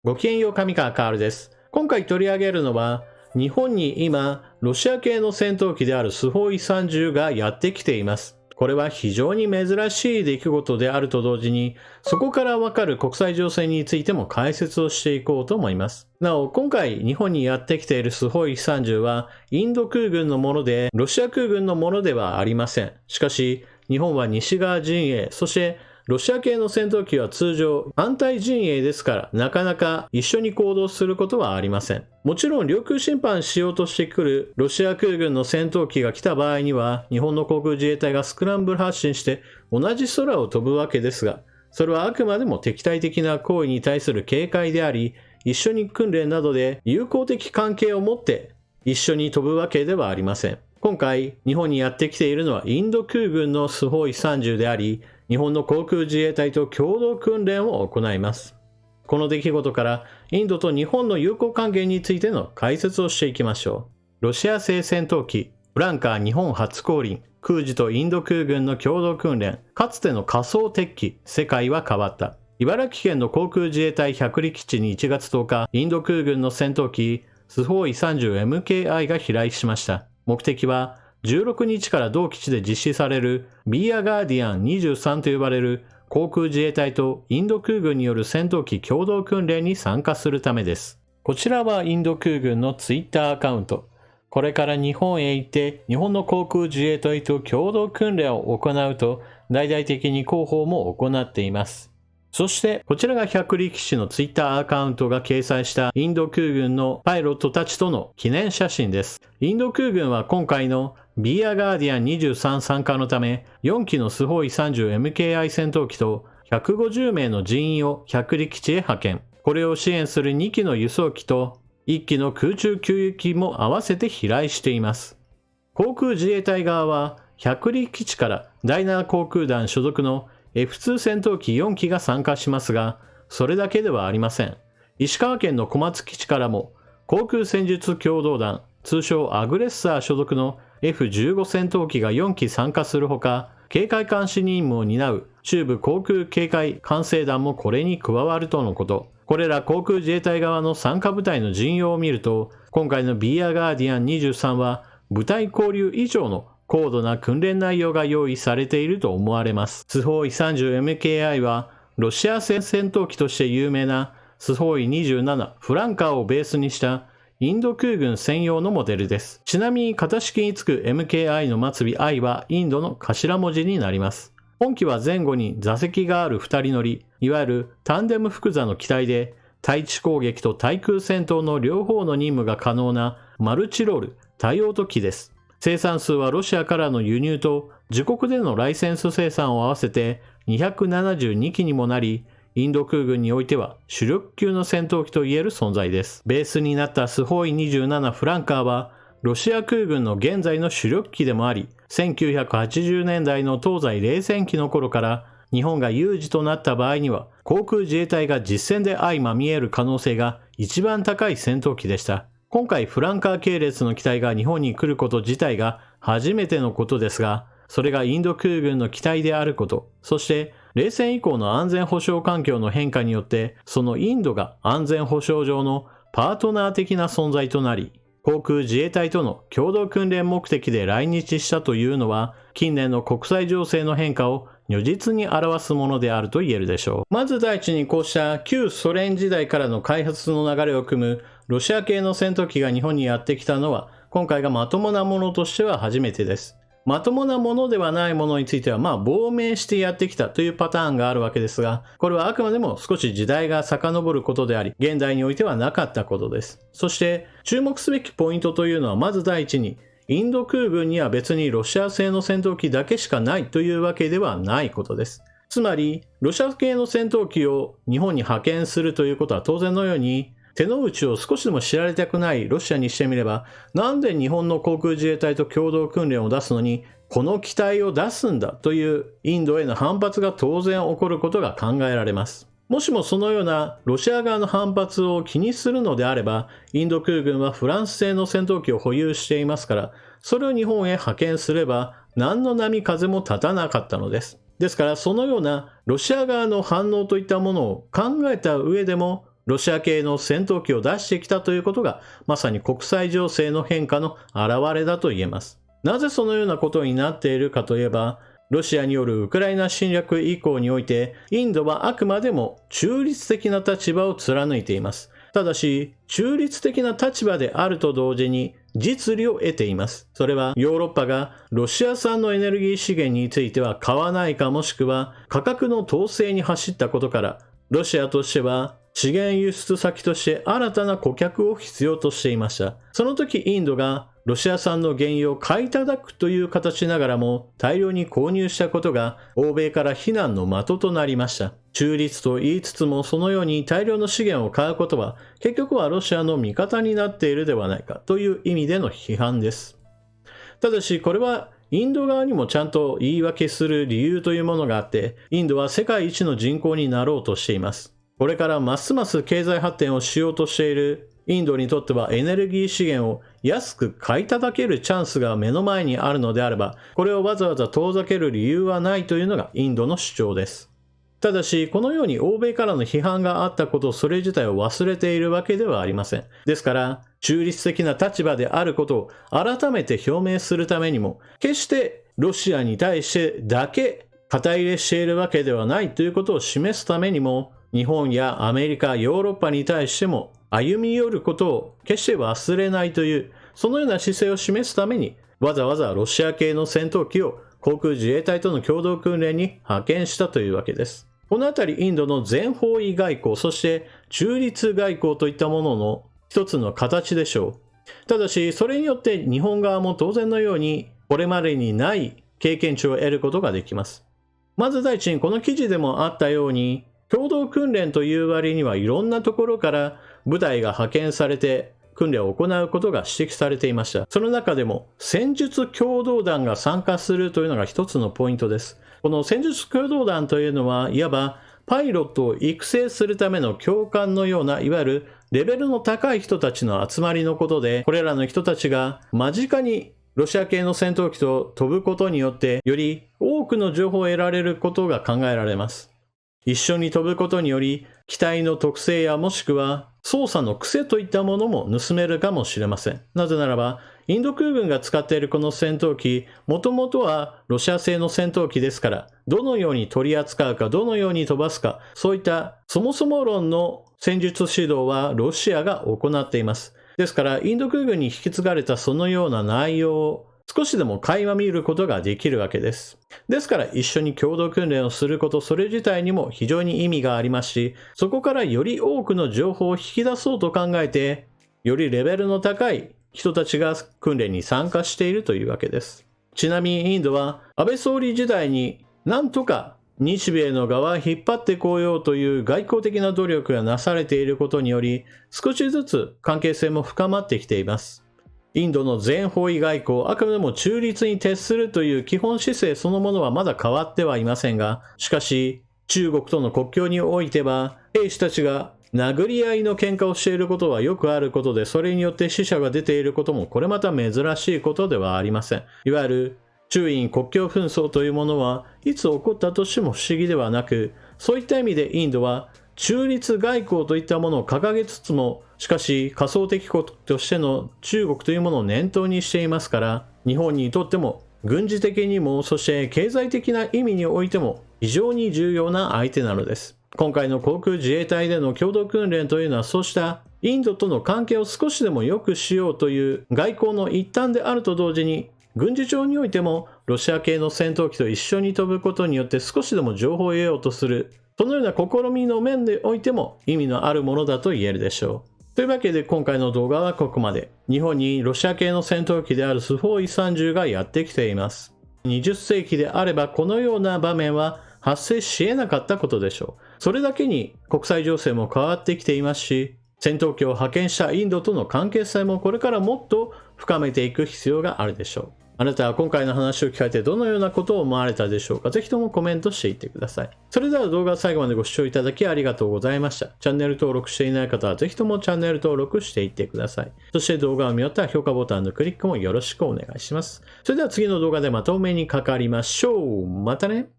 ごきげんよう、上川カールです。今回取り上げるのは、日本に今、ロシア系の戦闘機であるスホイ30がやってきています。これは非常に珍しい出来事であると同時に、そこからわかる国際情勢についても解説をしていこうと思います。なお、今回日本にやってきているスホイ30は、インド空軍のもので、ロシア空軍のものではありません。しかし、日本は西側陣営、そしてロシア系の戦闘機は通常反対陣営ですからなかなか一緒に行動することはありません。もちろん領空侵犯しようとしてくるロシア空軍の戦闘機が来た場合には日本の航空自衛隊がスクランブル発進して同じ空を飛ぶわけですが、それはあくまでも敵対的な行為に対する警戒であり、一緒に訓練などで友好的関係を持って一緒に飛ぶわけではありません。今回日本にやってきているのはインド空軍のスホイ30であり、日本の航空自衛隊と共同訓練を行います。この出来事からインドと日本の友好関係についての解説をしていきましょう。ロシア製戦闘機フランカー日本初降臨、空自とインド空軍の共同訓練、かつての仮想敵機、世界は変わった。茨城県の航空自衛隊百里基地に1月10日、インド空軍の戦闘機スホイ 30MKI が飛来しました。目的は16日から同基地で実施されるビーアガーディアン23と呼ばれる航空自衛隊とインド空軍による戦闘機共同訓練に参加するためです。こちらはインド空軍のツイッターアカウント。これから日本へ行って日本の航空自衛隊と共同訓練を行うと大々的に広報も行っています。そしてこちらが百里基地のツイッターアカウントが掲載したインド空軍のパイロットたちとの記念写真です。インド空軍は今回のビーアガーディアン23参加のため4機のスホイ 30MKI 戦闘機と150名の人員を百里基地へ派遣。これを支援する2機の輸送機と1機の空中給油機も合わせて飛来しています。航空自衛隊側は百里基地から第7航空団所属のF2 戦闘機4機が参加しますが、それだけではありません。石川県の小松基地からも航空戦術共同団、通称アグレッサー所属のF15 戦闘機が4機参加するほか、警戒監視任務を担う中部航空警戒管制団もこれに加わるとのこと。これら航空自衛隊側の参加部隊の陣容を見ると、今回のビーアガーディアン23は部隊交流以上の高度な訓練内容が用意されていると思われます。スホイ 30MKI はロシア製戦闘機として有名なスホイ27フランカーをベースにしたインド空軍専用のモデルです。ちなみに型式につく MKI の末尾 I はインドの頭文字になります。本機は前後に座席がある2人乗り、いわゆるタンデム複座の機体で、対地攻撃と対空戦闘の両方の任務が可能なマルチロール多用途機です。生産数はロシアからの輸入と自国でのライセンス生産を合わせて272機にもなり、インド空軍においては主力級の戦闘機といえる存在です。ベースになったスホイ27フランカーはロシア空軍の現在の主力機でもあり、1980年代の東西冷戦期の頃から日本が有事となった場合には航空自衛隊が実戦で相まみえる可能性が一番高い戦闘機でした。今回フランカー系列の機体が日本に来ること自体が初めてのことですが、それがインド空軍の機体であること、そして冷戦以降の安全保障環境の変化によって、そのインドが安全保障上のパートナー的な存在となり、航空自衛隊との共同訓練目的で来日したというのは、近年の国際情勢の変化を如実に表すものであると言えるでしょう。まず第一にこうした旧ソ連時代からの開発の流れを組むロシア系の戦闘機が日本にやってきたのは、今回がまともなものとしては初めてです。まともなものではないものについては亡命してやってきたというパターンがあるわけですが、これはあくまでも少し時代が遡ることであり、現代においてはなかったことです。そして注目すべきポイントというのはまず第一に、インド空軍には別にロシア製の戦闘機だけしかないというわけではないことです。つまり、ロシア系の戦闘機を日本に派遣するということは当然のように、手の内を少しでも知られたくないロシアにしてみれば、なんで日本の航空自衛隊と共同訓練を出すのに、この機体を出すんだというインドへの反発が当然起こることが考えられます。もしもそのようなロシア側の反発を気にするのであれば、インド空軍はフランス製の戦闘機を保有していますから、それを日本へ派遣すれば何の波風も立たなかったのです。ですからそのようなロシア側の反応といったものを考えた上でも、ロシア系の戦闘機を出してきたということが、まさに国際情勢の変化の表れだと言えます。なぜそのようなことになっているかといえば、ロシアによるウクライナ侵略以降において、インドはあくまでも中立的な立場を貫いています。ただし、中立的な立場であると同時に実利を得ています。それはヨーロッパがロシア産のエネルギー資源については買わないかもしくは価格の統制に走ったことから、ロシアとしては資源輸出先として新たな顧客を必要としていました。その時インドがロシア産の原油を買い叩くという形ながらも大量に購入したことが欧米から非難の的となりました。中立と言いつつもそのように大量の資源を買うことは結局はロシアの味方になっているではないかという意味での批判です。ただしこれはインド側にもちゃんと言い訳する理由というものがあって、インドは世界一の人口になろうとしています。これからますます経済発展をしようとしているインドにとってはエネルギー資源を安く買い叩けるチャンスが目の前にあるのであれば、これをわざわざ遠ざける理由はないというのがインドの主張です。ただし、このように欧米からの批判があったことをそれ自体を忘れているわけではありません。ですから、中立的な立場であることを改めて表明するためにも、決してロシアに対してだけ肩入れしているわけではないということを示すためにも、日本やアメリカ、ヨーロッパに対しても歩み寄ることを決して忘れないという、そのような姿勢を示すために、わざわざロシア系の戦闘機を航空自衛隊との共同訓練に派遣したというわけです。このあたりインドの全方位外交、そして中立外交といったものの一つの形でしょう。ただし、それによって日本側も当然のようにこれまでにない経験値を得ることができます。まず第一にこの記事でもあったように、共同訓練という割にはいろんなところから部隊が派遣されて訓練を行うことが指摘されていました。その中でも戦術共同団が参加するというのが一つのポイントです。この戦術共同団というのはいわばパイロットを育成するための教官のようないわゆるレベルの高い人たちの集まりのことで、これらの人たちが間近にロシア系の戦闘機と飛ぶことによってより多くの情報を得られることが考えられます。一緒に飛ぶことにより機体の特性やもしくは操作の癖といったものも盗めるかもしれません。なぜならばインド空軍が使っているこの戦闘機、もともとはロシア製の戦闘機ですから、どのように取り扱うか、どのように飛ばすか、そういったそもそも論の戦術指導はロシアが行っています。ですから、インド空軍に引き継がれたそのような内容を少しでも垣間見ることができるわけです。ですから一緒に共同訓練をすること、それ自体にも非常に意味がありますし、そこからより多くの情報を引き出そうと考えて、よりレベルの高い人たちが訓練に参加しているというわけです。ちなみにインドは安倍総理時代になんとか日米の側を引っ張ってこようという外交的な努力がなされていることにより、少しずつ関係性も深まってきています。インドの全方位外交、あくまでも中立に徹するという基本姿勢そのものはまだ変わってはいませんが、しかし中国との国境においては兵士たちが殴り合いの喧嘩をしていることはよくあることで、それによって死者が出ていることもこれまた珍しいことではありません。いわゆる中印国境紛争というものはいつ起こったとしても不思議ではなく、そういった意味でインドは中立外交といったものを掲げつつも、しかし仮想敵国としての中国というものを念頭にしていますから、日本にとっても軍事的にもそして経済的な意味においても非常に重要な相手なのです。今回の航空自衛隊での共同訓練というのはそうしたインドとの関係を少しでも良くしようという外交の一端であると同時に、軍事上においてもロシア系の戦闘機と一緒に飛ぶことによって少しでも情報を得ようとする、そのような試みの面でおいても意味のあるものだと言えるでしょう。というわけで今回の動画はここまで。日本にロシア系の戦闘機であるスホーイ30がやってきています。20世紀であればこのような場面は発生し得なかったことでしょう。それだけに国際情勢も変わってきていますし、戦闘機を派遣したインドとの関係性もこれからもっと深めていく必要があるでしょう。あなたは今回の話を聞かれてどのようなことを思われたでしょうか。ぜひともコメントしていってください。それでは動画を最後までご視聴いただきありがとうございました。チャンネル登録していない方はぜひともチャンネル登録していってください。そして動画を見終わったら評価ボタンのクリックもよろしくお願いします。それでは次の動画でまたお目にかかりましょう。またね。